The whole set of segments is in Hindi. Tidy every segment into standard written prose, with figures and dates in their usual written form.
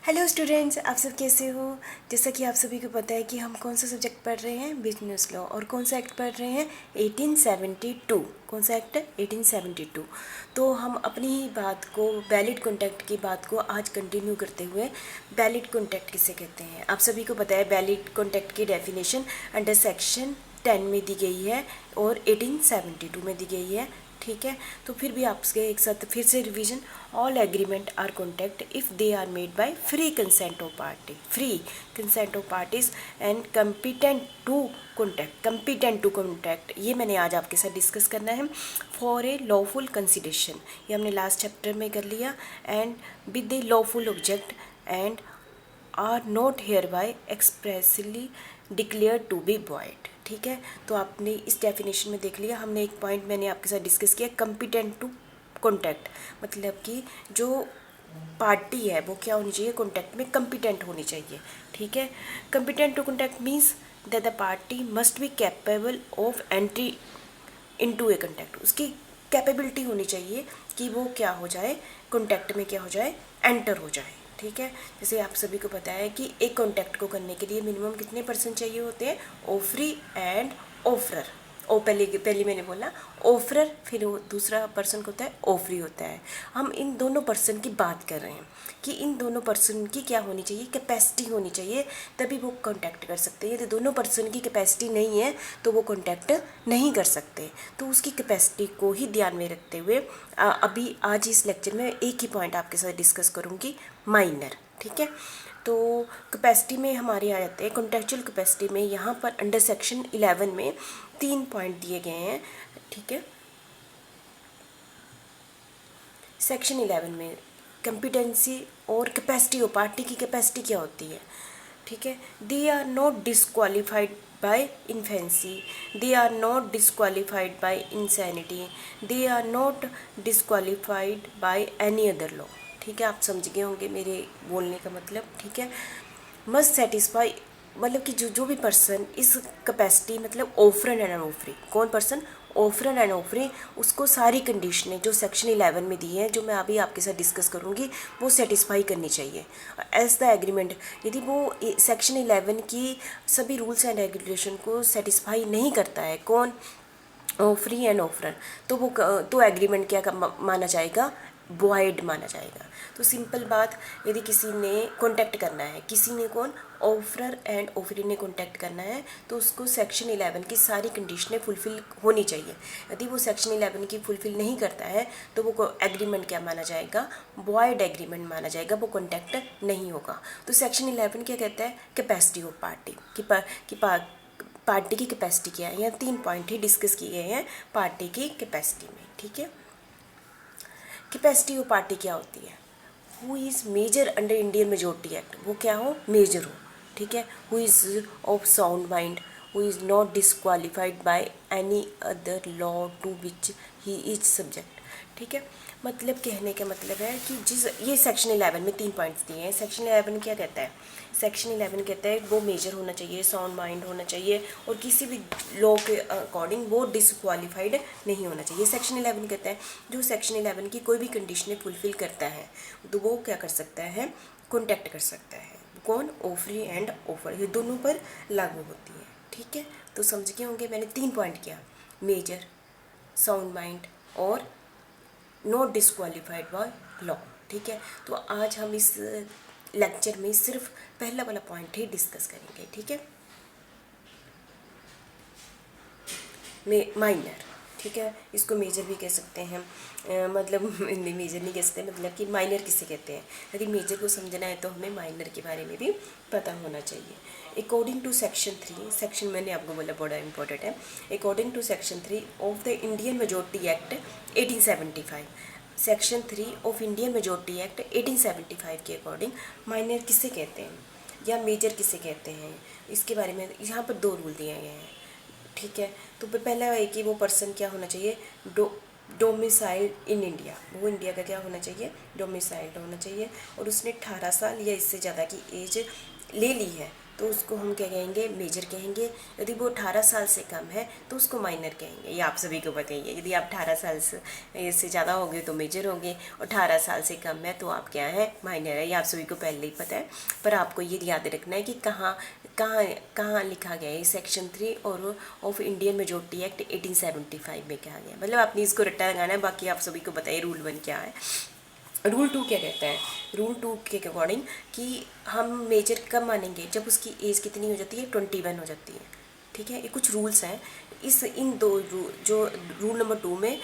हेलो स्टूडेंट्स, आप सब कैसे हो। जैसा कि आप सभी को पता है कि हम कौन सा सब्जेक्ट पढ़ रहे हैं, बिजनेस लॉ, और कौन सा एक्ट पढ़ रहे हैं, 1872। कौन सा एक्ट है, 1872। तो हम अपनी ही बात को, वैलिड कॉन्ट्रैक्ट की बात को आज कंटिन्यू करते हुए, वैलिड कॉन्ट्रैक्ट किसे कहते हैं। आप सभी को पता है वैलिड कॉन्ट्रैक्ट की डेफिनेशन अंडर सेक्शन 10 में दी गई है और 1872 में दी गई है। ठीक है, तो फिर भी आपके एक साथ फिर से revision. All agreement are contract if they are made by free consent of party, free consent of parties and competent to contract. ये मैंने आज आपके साथ डिस्कस करना है। फॉर ए लॉफुल कंसिडरेशन, ये हमने लास्ट चैप्टर में कर लिया। And with a lawful object and are not hereby expressly declare to be void. ठीक है, तो आपने इस डेफिनेशन में देख लिया। हमने एक पॉइंट मैंने आपके साथ डिस्कस किया, कंपिटेंट टू कॉन्ट्रैक्ट, मतलब कि जो पार्टी है वो क्या होनी चाहिए, कॉन्ट्रैक्ट में कंपिटेंट होनी चाहिए। ठीक है, competent to contract means that the party must be capable of entry into a contract. उसकी कैपेबिलिटी होनी चाहिए कि वो क्या हो जाए, कॉन्ट्रैक्ट में क्या हो जाए, एंटर हो जाए। ठीक है, जैसे आप सभी को पता है कि एक कॉन्ट्रैक्ट को करने के लिए मिनिमम कितने पर्सन चाहिए होते हैं, ऑफरी एंड ऑफरर। ओ पहले मैंने बोला ऑफरर, फिर वो दूसरा पर्सन होता है ऑफरी होता है। हम इन दोनों पर्सन की बात कर रहे हैं कि इन दोनों पर्सन की क्या होनी चाहिए, कैपेसिटी होनी चाहिए, तभी वो कॉन्टैक्ट कर सकते हैं। यदि दोनों पर्सन की कैपेसिटी नहीं है तो वो कॉन्टैक्ट नहीं कर सकते। तो उसकी कैपेसिटी को ही ध्यान में रखते हुए अभी आज इस लेक्चर में एक ही पॉइंट आपके साथ डिस्कस करूँगी, माइनर। ठीक है, तो कैपेसिटी में हमारे आ जाते हैं, कॉन्ट्रेक्चुअल कैपेसिटी में यहाँ पर अंडर सेक्शन 11 में 3 पॉइंट दिए गए हैं। ठीक है, सेक्शन 11 में कंपिटेंसी और कैपेसिटी ऑफ पार्टी की कैपेसिटी क्या होती है। ठीक है, they are not disqualified by infancy, they are not disqualified by insanity, they are not disqualified by any other law. ठीक है, आप समझ गए होंगे मेरे बोलने का मतलब। ठीक है, मस्ट सेटिस्फाई, मतलब कि जो भी पर्सन इस कैपेसिटी, मतलब ऑफरर एंड ऑफरी, कौन पर्सन, ऑफरर एंड ऑफरी, उसको सारी कंडीशनें जो सेक्शन 11 में दी हैं, जो मैं अभी आपके साथ डिस्कस करूँगी, वो सेटिस्फाई करनी चाहिए एज द एग्रीमेंट। यदि वो सेक्शन 11 की सभी रूल्स एंड रेगुलेशन को सेटिस्फाई नहीं करता है, कौन, ऑफरी एंड ऑफरर, तो वो तो एग्रीमेंट क्या माना जाएगा, वॉइड माना जाएगा। तो सिंपल बात, यदि किसी ने कॉन्टैक्ट करना है, किसी ने कौन, ऑफरर एंड ऑफरी ने कॉन्टैक्ट करना है, तो उसको सेक्शन 11 की सारी कंडीशनें फुलफिल होनी चाहिए। यदि वो सेक्शन 11 की फुलफिल नहीं करता है तो वो एग्रीमेंट क्या माना जाएगा, वॉइड एग्रीमेंट माना जाएगा, वो कॉन्टैक्ट नहीं होगा। तो सेक्शन 11 क्या कहता है, कैपेसिटी ऑफ पार्टी की पार्टी की कैपेसिटी क्या है। यहाँ 3 पॉइंट ही डिस्कस किए गए हैं पार्टी की कैपेसिटी में। ठीक है, कैपेसिटी ऑफ पार्टी क्या होती है, who is major under Indian Majority Act, वो क्या हो, मेजर हो। ठीक है, who is of sound mind, who is not disqualified by any other law to which he is subject. ठीक है, मतलब कहने का मतलब है कि ये सेक्शन 11 में 3 पॉइंट्स दिए हैं। सेक्शन 11 क्या कहता है, सेक्शन 11 कहता है वो मेजर होना चाहिए, साउंड माइंड होना चाहिए, और किसी भी लॉ के अकॉर्डिंग वो डिसक्वालीफाइड नहीं होना चाहिए। सेक्शन 11 कहता है जो सेक्शन 11 की कोई भी कंडीशनें फुलफिल करता है तो वो क्या कर सकता है, कॉन्टैक्ट कर सकता है। कौन, ऑफरी एंड ऑफर, ये दोनों पर लागू होती है। ठीक है, तो समझ गए होंगे, मैंने 3 पॉइंट किया, मेजर, साउंड माइंड और नॉट डिस्क्वालीफाइड बाय लॉ। ठीक है, तो आज हम इस लेक्चर में सिर्फ पहला वाला पॉइंट ही डिस्कस करेंगे। ठीक है, माइनर। ठीक है, इसको मेजर भी कह सकते हैं, मतलब मेजर नहीं कह सकते, मतलब कि माइनर किसे कहते हैं। यदि मेजर को समझना है तो हमें माइनर के बारे में भी पता होना चाहिए। अकॉर्डिंग टू सेक्शन 3, सेक्शन मैंने आपको बोला बड़ा इंपॉर्टेंट है, according to section 3 of the Indian Majority Act 1875, section 3 of Indian Majority Act 1875 के अकॉर्डिंग माइनर किसे कहते हैं या मेजर किसे कहते हैं, इसके बारे में यहाँ पर 2 रूल दिए गए हैं। ठीक है, तो पहला है कि वो पर्सन क्या होना चाहिए, डोमिसाइल्ड इन इंडिया, वो इंडिया का क्या होना चाहिए, डोमिसाइल्ड होना चाहिए, और उसने 18 साल या इससे ज़्यादा की एज ले ली है तो उसको हम क्या कहेंगे, मेजर कहेंगे। यदि वो 18 साल से कम है तो उसको माइनर कहेंगे। ये आप सभी को बताइए, यदि आप 18 साल से ज़्यादा होंगे तो मेजर होंगे, और 18 साल से कम है तो आप क्या है, माइनर है। ये आप सभी को पहले ही पता है, पर आपको ये याद रखना है कि कहाँ कहाँ कहाँ लिखा गया है। सेक्शन 3 और ऑफ इंडियन मेजोरिटी एक्ट 1875 में कहा गया, मतलब आपने इसको रट्टा लगाना है। बाकी आप सभी को बताइए रूल 1 क्या है। रूल 2 क्या कहता है, रूल 2 के अकॉर्डिंग कि हम मेजर कब मानेंगे, जब उसकी एज कितनी हो जाती है, 21 हो जाती है। ठीक है, ये कुछ रूल्स हैं। इन दो जो रूल नंबर 2 में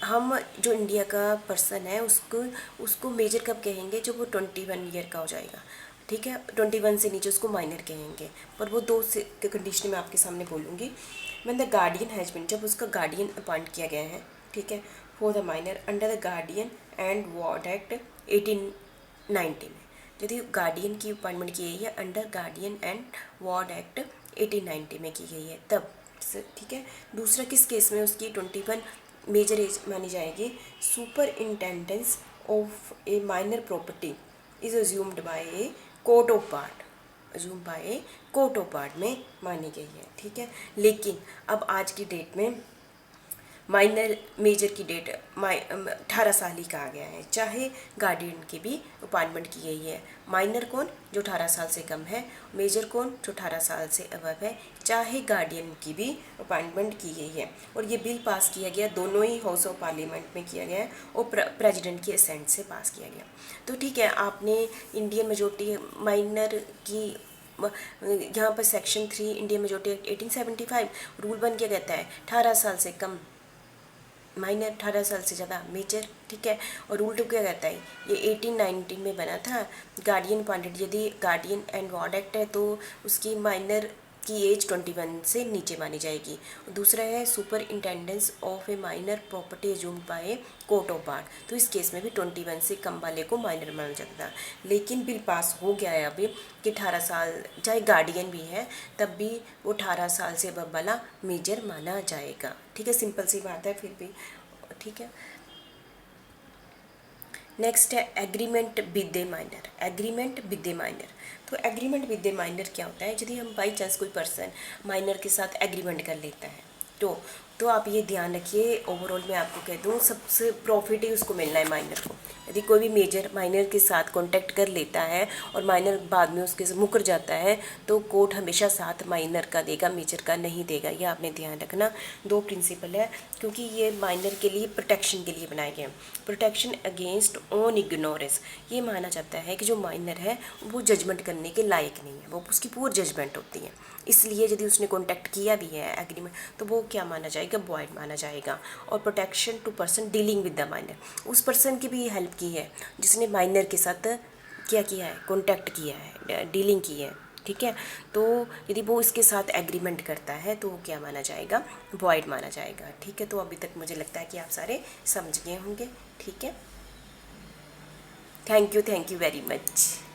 हम जो इंडिया का पर्सन है उसको मेजर कब कहेंगे, जब वो 21 ईयर का हो जाएगा। ठीक है, 21 से नीचे उसको माइनर कहेंगे। पर वो 2 से कंडीशन में आपके सामने बोलूँगी। When the guardian has been, जब उसका गार्डियन अपॉइंट किया गया है, ठीक है, for the minor under the Guardian and Ward Act 1890 में। यदि गार्डियन की अपॉइंटमेंट की गई है under Guardian and Ward Act 1890 में की गई है तब, ठीक है। दूसरा किस केस में उसकी 21 मेजर एज मानी जाएगी, superintendence of a minor property is assumed by a court of part, assume by a court of part में मानी गई है। ठीक है, लेकिन अब आज की डेट में माइनर मेजर की डेट 18 साल ही कहा गया है, चाहे गार्डियन की भी अपॉइंटमेंट की गई है। माइनर कौन, जो 18 साल से कम है, मेजर कौन, जो 18 साल से अबव है, चाहे गार्डियन की भी अपॉइंटमेंट की गई है। और ये बिल पास किया गया, दोनों ही हाउस ऑफ पार्लियामेंट में किया गया है और प्रेसिडेंट की असेंट से पास किया गया। तो ठीक है, आपने इंडियन मेजोरिटी माइनर की यहाँ पर section 3 Indian Majority Act 1875 rule 1 क्या कहता है, 18 साल से कम माइनर, 18 साल से ज़्यादा मेजर। ठीक है, और रूल 2 क्या कहता है, ये 1819 में बना था। गार्डियन अपॉइंटेड, यदि गार्डियन एंड वार्ड एक्ट है तो उसकी माइनर की एज 21 से नीचे मानी जाएगी। दूसरा है superintendence of a minor property assumed by a court of part, तो इस केस में भी 21 से कम वाले को माइनर माना जाता था। लेकिन बिल पास हो गया है अभी कि 18 साल, चाहे गार्डियन भी है तब भी वो 18 साल से अब वाला मेजर माना जाएगा। ठीक है, सिंपल सी बात है फिर भी। ठीक है, नेक्स्ट है agreement with A minor. Agreement with A minor, तो एग्रीमेंट विद ए माइनर क्या होता है, यदि हम बाई चांस कोई पर्सन माइनर के साथ एग्रीमेंट कर लेता है तो आप ये ध्यान रखिए, ओवरऑल मैं आपको कह दूँ सबसे प्रॉफिट ही उसको मिलना है माइनर को। यदि कोई भी मेजर माइनर के साथ कांटेक्ट कर लेता है और माइनर बाद में उसके से मुकर जाता है तो कोर्ट हमेशा साथ माइनर का देगा, मेजर का नहीं देगा। ये आपने ध्यान रखना। 2 प्रिंसिपल है, क्योंकि ये माइनर के लिए प्रोटेक्शन के लिए बनाए गए हैं। प्रोटेक्शन अगेंस्ट ऑन इग्नोरेंस, ये माना जाता है कि जो माइनर है वो जजमेंट करने के लायक नहीं है, वो उसकी पूरी जजमेंट होती है। इसलिए यदि उसने कॉन्टैक्ट किया भी है एग्रीमेंट तो वो क्या माना जाएगा, वॉइड माना जाएगा। और protection to person dealing with the minor, उस पर्सन की भी हेल्प की है जिसने माइनर के साथ क्या किया है, कॉन्टैक्ट किया है, डीलिंग की है। ठीक है, तो यदि वो इसके साथ एग्रीमेंट करता है तो वो क्या माना जाएगा, वॉइड माना जाएगा। ठीक है, तो अभी तक मुझे लगता है कि आप सारे समझ गए होंगे। ठीक है, थैंक यू वेरी मच।